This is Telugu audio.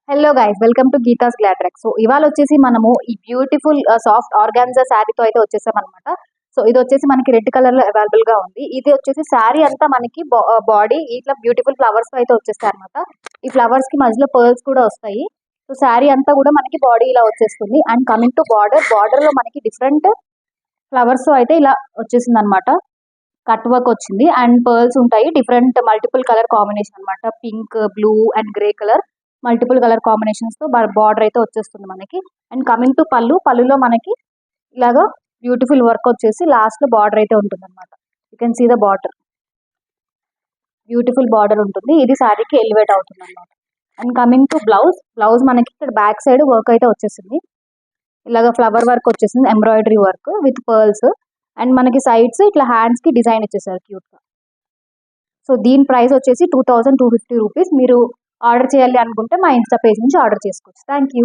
Hello guys, welcome to Geetha's glad track. So ఇవాళ వచ్చేసి మనము ఈ బ్యూటిఫుల్ సాఫ్ట్ ఆర్గాన్జా శారీతో అయితే వచ్చేసాం అనమాట. సో ఇది వచ్చేసి మనకి రెడ్ కలర్ లో అవైలబుల్ గా ఉంది. ఇది వచ్చేసి శారీ అంతా మనకి బాడీ ఇట్లా బ్యూటిఫుల్ ఫ్లవర్స్ తో అయితే వచ్చేస్తాయి అనమాట. ఈ ఫ్లవర్స్ కి మధ్యలో పర్ల్స్ కూడా వస్తాయి. సో శారీ అంతా కూడా మనకి బాడీ ఇలా వచ్చేస్తుంది. అండ్ కమింగ్ టు బార్డర్ లో మనకి డిఫరెంట్ ఫ్లవర్స్ తో అయితే ఇలా వచ్చేసింది అనమాట. కట్ వర్క్ వచ్చింది అండ్ పర్ల్స్ ఉంటాయి. డిఫరెంట్ మల్టిపుల్ కలర్ కాంబినేషన్ అనమాట. Pink, blue and grey colour multiple colour combinations తో బార్డర్ అయితే వచ్చేస్తుంది మనకి. అండ్ కమింగ్ టు పళ్ళులో మనకి ఇలాగా బ్యూటిఫుల్ వర్క్ వచ్చేసి లాస్ట్ లో బార్డర్ అయితే ఉంటుంది అనమాట. You can see the border, beautiful border ఉంటుంది. ఇది శారీకి ఎలివేట్ అవుతుంది అనమాట. అండ్ కమింగ్ టు బ్లౌజ్ మనకి ఇక్కడ బ్యాక్ సైడ్ వర్క్ అయితే వచ్చేసింది. ఇలాగ ఫ్లవర్ వర్క్ వచ్చేసింది, embroidery work with pearls. And మనకి సైడ్స్ ఇట్లా హ్యాండ్స్ కి డిజైన్ ఇచ్చేసారు క్యూట్ గా. సో దీని ప్రైస్ వచ్చేసి 2250 రూపీస్. మీరు ఆర్డర్ చేయాలి అనుకుంటే మా ఇన్స్టా పేజ్ నుంచి ఆర్డర్ చేసుకోవచ్చు. Thank you.